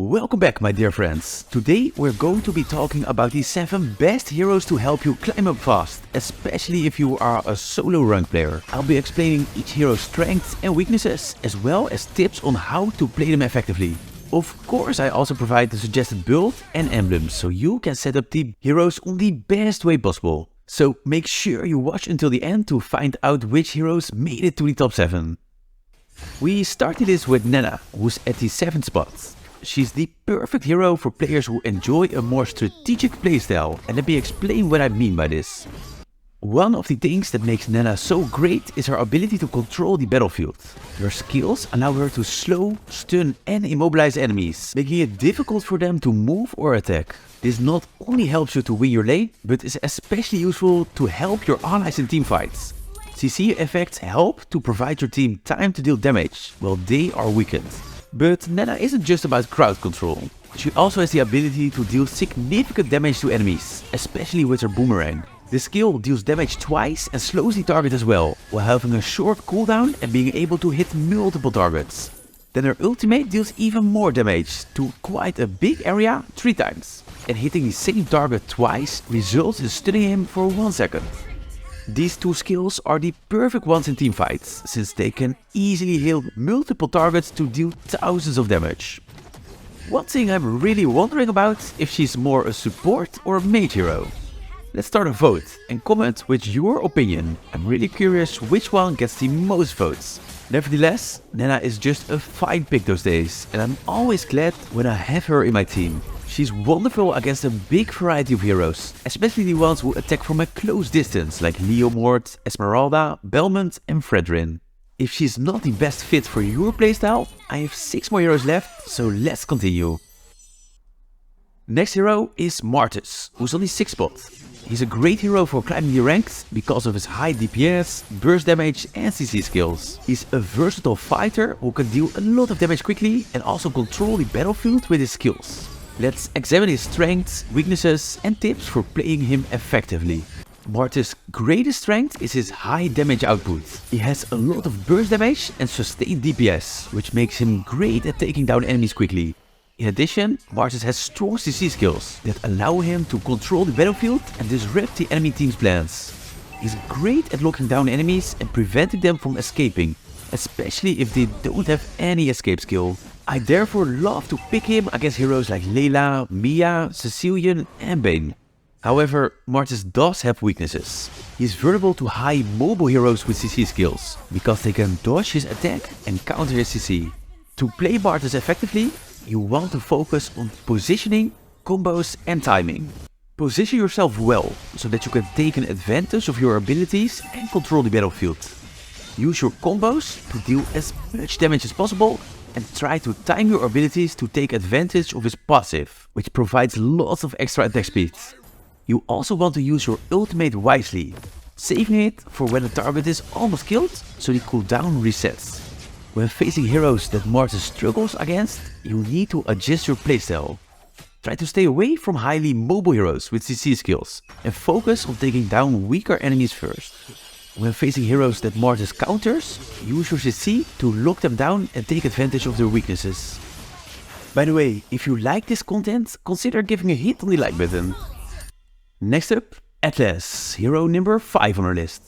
Welcome back, my dear friends. Today we're going to be talking about the 7 best heroes to help you climb up fast, especially if you are a solo rank player. I'll be explaining each hero's strengths and weaknesses, as well as tips on how to play them effectively. Of course, I also provide the suggested build and emblems, so you can set up the heroes on the best way possible. So make sure you watch until the end to find out which heroes made it to the top 7. We started this with Nana, who's at the 7th spot. She's the perfect hero for players who enjoy a more strategic playstyle, and let me explain what I mean by this. One of the things that makes Nana so great is her ability to control the battlefield. Her skills allow her to slow, stun and immobilize enemies, making it difficult for them to move or attack. This not only helps you to win your lane, but is especially useful to help your allies in teamfights. CC effects help to provide your team time to deal damage, while they are weakened. But Nana isn't just about crowd control. She also has the ability to deal significant damage to enemies, especially with her boomerang. The skill deals damage twice and slows the target as well, while having a short cooldown and being able to hit multiple targets. Then her ultimate deals even more damage to quite a big area 3 times. And hitting the same target twice results in stunning him for 1 second. These 2 skills are the perfect ones in teamfights, since they can easily hit multiple targets to deal thousands of damage. One thing I'm really wondering about if she's more a support or a mage hero. Let's start a vote and comment with your opinion. I'm really curious which one gets the most votes. Nevertheless, Nana is just a fine pick those days, and I'm always glad when I have her in my team. She's wonderful against a big variety of heroes, especially the ones who attack from a close distance like Leomord, Esmeralda, Belmont and Fredrin. If she's not the best fit for your playstyle, I have 6 more heroes left, so let's continue. Next hero is Martus, who's on the 6th spot. He's a great hero for climbing the ranks because of his high DPS, burst damage and CC skills. He's a versatile fighter who can deal a lot of damage quickly and also control the battlefield with his skills. Let's examine his strengths, weaknesses and tips for playing him effectively. Martus' greatest strength is his high damage output. He has a lot of burst damage and sustained DPS, which makes him great at taking down enemies quickly. In addition, Martus has strong CC skills that allow him to control the battlefield and disrupt the enemy team's plans. He's great at locking down enemies and preventing them from escaping, especially if they don't have any escape skill. I therefore love to pick him against heroes like Layla, Mia, Cecilian and Bane. However, Martus does have weaknesses. He is vulnerable to high mobile heroes with CC skills, because they can dodge his attack and counter his CC. To play Martus effectively, you want to focus on positioning, combos and timing. Position yourself well, so that you can take an advantage of your abilities and control the battlefield. Use your combos to deal as much damage as possible and try to time your abilities to take advantage of his passive, which provides lots of extra attack speed. You also want to use your ultimate wisely, saving it for when the target is almost killed, so the cooldown resets. When facing heroes that Martus struggles against, you need to adjust your playstyle. Try to stay away from highly mobile heroes with CC skills and focus on taking down weaker enemies first. When facing heroes that Martus counters, use your CC to lock them down and take advantage of their weaknesses. By the way, if you like this content, consider giving a hit on the like button. Next up, Atlas, hero number 5 on our list.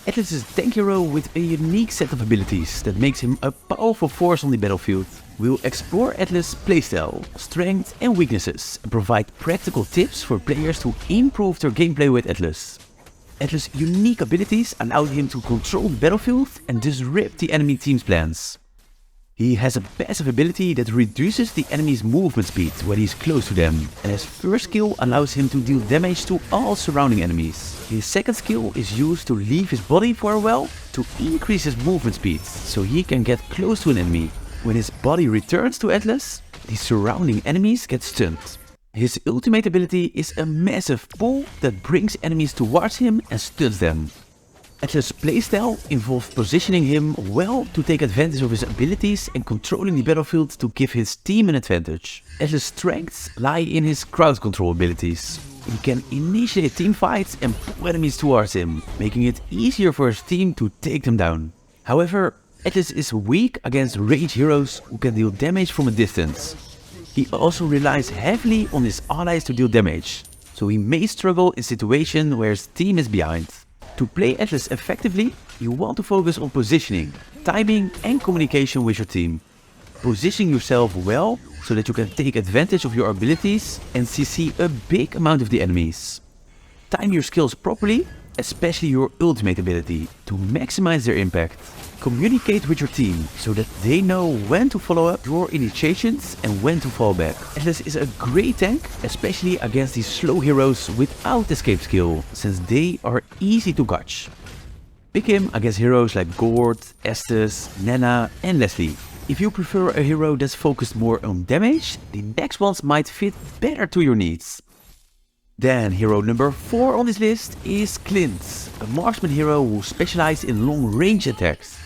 Atlas is a tank hero with a unique set of abilities that makes him a powerful force on the battlefield. We'll explore Atlas' playstyle, strengths and weaknesses and provide practical tips for players to improve their gameplay with Atlas. Atlas' unique abilities allow him to control the battlefield and disrupt the enemy team's plans. He has a passive ability that reduces the enemy's movement speed when he's close to them, and his first skill allows him to deal damage to all surrounding enemies. His second skill is used to leave his body for a while to increase his movement speed, so he can get close to an enemy. When his body returns to Atlas, the surrounding enemies get stunned. His ultimate ability is a massive pull that brings enemies towards him and stuns them. Atlas' playstyle involves positioning him well to take advantage of his abilities and controlling the battlefield to give his team an advantage. Atlas' strengths lie in his crowd control abilities. He can initiate team fights and pull enemies towards him, making it easier for his team to take them down. However, Atlas is weak against ranged heroes who can deal damage from a distance. He also relies heavily on his allies to deal damage, so he may struggle in situations where his team is behind. To play Atlas effectively, you want to focus on positioning, timing and communication with your team. Position yourself well so that you can take advantage of your abilities and CC a big amount of the enemies. Time your skills properly, especially your ultimate ability, to maximize their impact. Communicate with your team so that they know when to follow up your initiations and when to fall back. Atlas is a great tank, especially against these slow heroes without escape skill, since they are easy to catch. Pick him against heroes like Gord, Estes, Nana and Leslie. If you prefer a hero that's focused more on damage, the next ones might fit better to your needs. Then hero number 4 on this list is Clint, a marksman hero who specializes in long range attacks.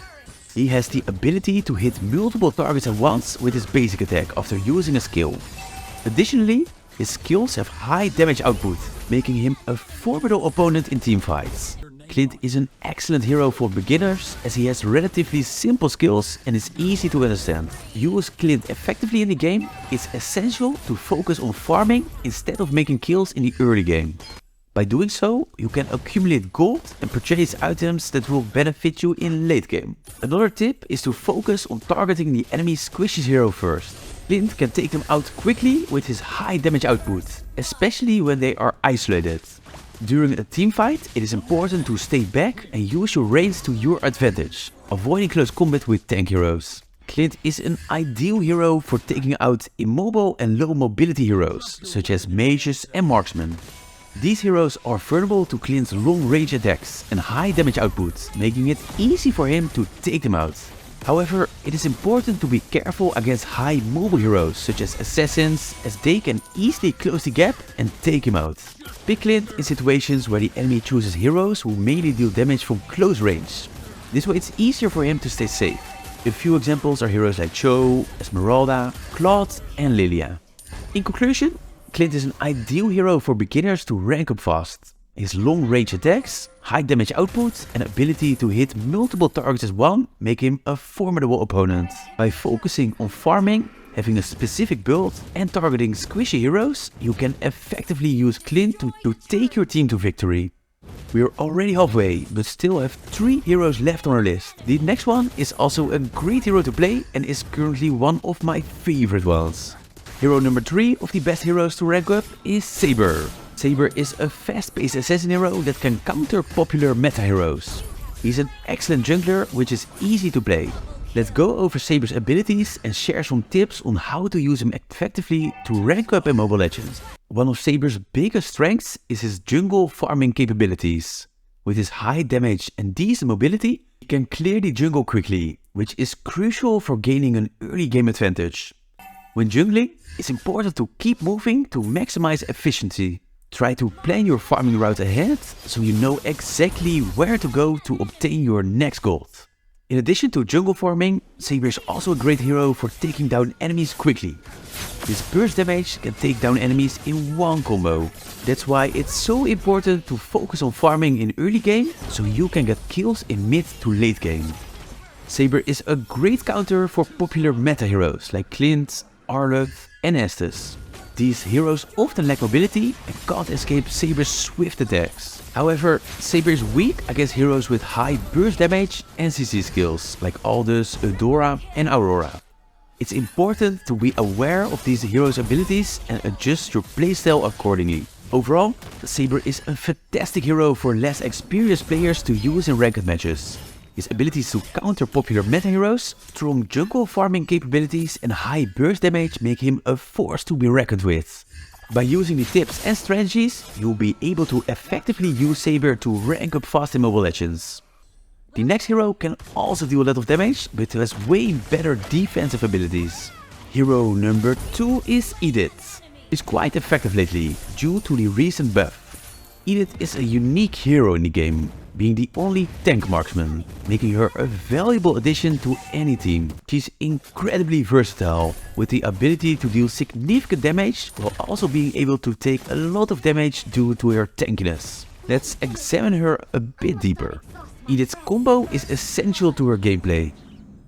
He has the ability to hit multiple targets at once with his basic attack after using a skill. Additionally, his skills have high damage output, making him a formidable opponent in teamfights. Clint is an excellent hero for beginners as he has relatively simple skills and is easy to understand. To use Clint effectively in the game, it's essential to focus on farming instead of making kills in the early game. By doing so, you can accumulate gold and purchase items that will benefit you in late game. Another tip is to focus on targeting the enemy's squishy hero first. Clint can take them out quickly with his high damage output, especially when they are isolated. During a teamfight, it is important to stay back and use your range to your advantage, avoiding close combat with tank heroes. Clint is an ideal hero for taking out immobile and low mobility heroes, such as mages and marksmen. These heroes are vulnerable to Clint's long range attacks and high damage output, making it easy for him to take them out. However, it is important to be careful against high mobile heroes such as assassins, as they can easily close the gap and take him out. Pick Clint in situations where the enemy chooses heroes who mainly deal damage from close range. This way it's easier for him to stay safe. A few examples are heroes like Cho, Esmeralda, Claude and Lilia. In conclusion, Clint is an ideal hero for beginners to rank up fast. His long range attacks, high damage output and ability to hit multiple targets as one make him a formidable opponent. By focusing on farming, having a specific build and targeting squishy heroes, you can effectively use Clint to take your team to victory. We are already halfway, but still have 3 heroes left on our list. The next one is also a great hero to play and is currently one of my favorite ones. Hero number 3 of the best heroes to rank up is Saber. Saber is a fast-paced assassin hero that can counter popular meta heroes. He's an excellent jungler which is easy to play. Let's go over Saber's abilities and share some tips on how to use him effectively to rank up in Mobile Legends. One of Saber's biggest strengths is his jungle farming capabilities. With his high damage and decent mobility, he can clear the jungle quickly, which is crucial for gaining an early game advantage. When jungling, it's important to keep moving to maximize efficiency. Try to plan your farming route ahead so you know exactly where to go to obtain your next gold. In addition to jungle farming, Saber is also a great hero for taking down enemies quickly. His burst damage can take down enemies in one combo. That's why it's so important to focus on farming in early game so you can get kills in mid to late game. Saber is a great counter for popular meta heroes like Clint, Arlott and Estes. These heroes often lack mobility and can't escape Saber's swift attacks. However, Saber is weak against heroes with high burst damage and CC skills like Aldous, Eudora and Aurora. It's important to be aware of these heroes' abilities and adjust your playstyle accordingly. Overall, Saber is a fantastic hero for less experienced players to use in ranked matches. His abilities to counter popular meta heroes, strong jungle farming capabilities and high burst damage make him a force to be reckoned with. By using the tips and strategies, you'll be able to effectively use Saber to rank up fast in Mobile Legends. The next hero can also do a lot of damage, but has way better defensive abilities. Hero number 2 is Edith. She's quite effective lately, due to the recent buff. Edith is a unique hero in the game, being the only tank marksman, making her a valuable addition to any team. She's incredibly versatile, with the ability to deal significant damage while also being able to take a lot of damage due to her tankiness. Let's examine her a bit deeper. Edith's combo is essential to her gameplay.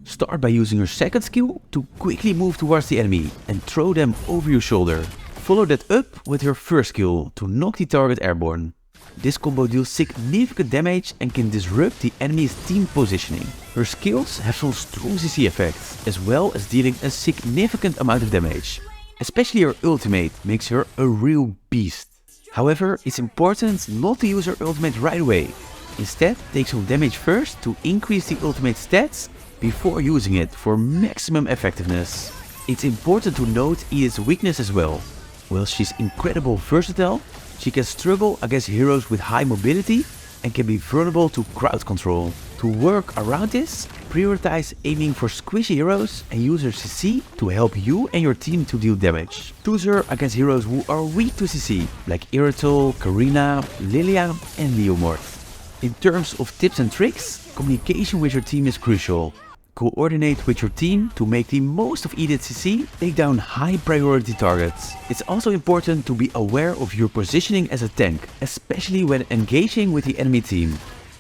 Start by using your second skill to quickly move towards the enemy and throw them over your shoulder. Follow that up with your first skill to knock the target airborne. This combo deals significant damage and can disrupt the enemy's team positioning. Her skills have some strong CC effects, as well as dealing a significant amount of damage. Especially her ultimate makes her a real beast. However, it's important not to use her ultimate right away. Instead, take some damage first to increase the ultimate stats before using it for maximum effectiveness. It's important to note Edith's weakness as well. While she's incredibly versatile, she can struggle against heroes with high mobility and can be vulnerable to crowd control. To work around this, prioritize aiming for squishy heroes and use her CC to help you and your team to deal damage. Choose her against heroes who are weak to CC, like Iritol, Karina, Lilia and Leomord. In terms of tips and tricks, communication with your team is crucial. Coordinate with your team to make the most of Edith's CC, take down high priority targets. It's also important to be aware of your positioning as a tank, especially when engaging with the enemy team.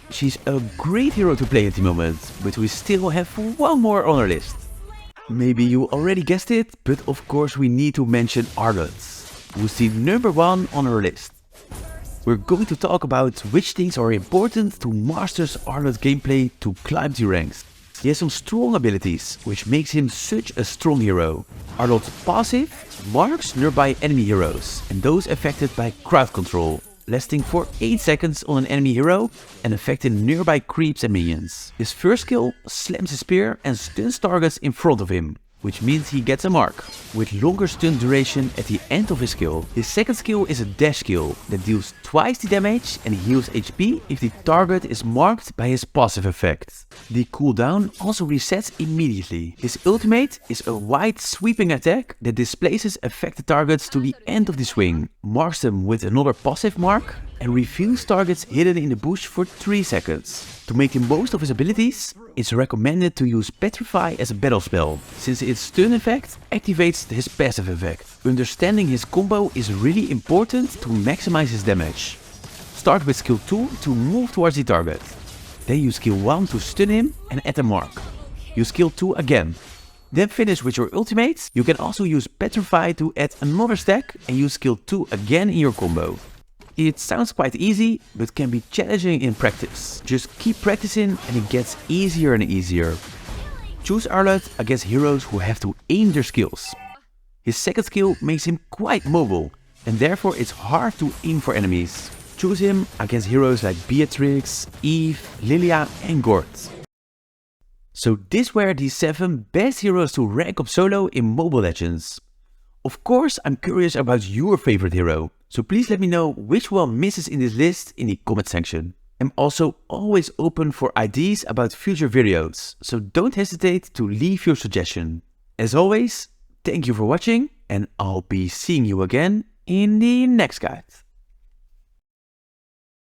She's a great hero to play at the moment, but we still have one more on our list. Maybe you already guessed it, but of course we need to mention Arlott, who's the number one on our list. We're going to talk about which things are important to master Arlott's gameplay to climb the ranks. He has some strong abilities, which makes him such a strong hero. Arlott's passive marks nearby enemy heroes and those affected by crowd control, lasting for 8 seconds on an enemy hero and affecting nearby creeps and minions. His first skill slams his spear and stuns targets in front of him, which means he gets a mark, with longer stun duration at the end of his skill. His second skill is a dash skill that deals twice the damage and heals HP if the target is marked by his passive effect. The cooldown also resets immediately. His ultimate is a wide sweeping attack that displaces affected targets to the end of the swing, marks them with another passive mark, and reveals targets hidden in the bush for 3 seconds. To make the most of his abilities, it's recommended to use Petrify as a battle spell, since its stun effect activates his passive effect. Understanding his combo is really important to maximize his damage. Start with skill 2 to move towards the target. Then use skill 1 to stun him and add a mark. Use skill 2 again. Then finish with your ultimate. You can also use Petrify to add another stack and use skill 2 again in your combo. It sounds quite easy, but can be challenging in practice. Just keep practicing and it gets easier and easier. Choose Arlott against heroes who have to aim their skills. His second skill makes him quite mobile, and therefore it's hard to aim for enemies. Choose him against heroes like Beatrix, Eve, Lilia and Gord. So these were the 7 best heroes to rank up solo in Mobile Legends. Of course, I'm curious about your favorite hero, so please let me know which one misses in this list in the comment section. I'm also always open for ideas about future videos, so don't hesitate to leave your suggestion. As always, thank you for watching and I'll be seeing you again in the next guide.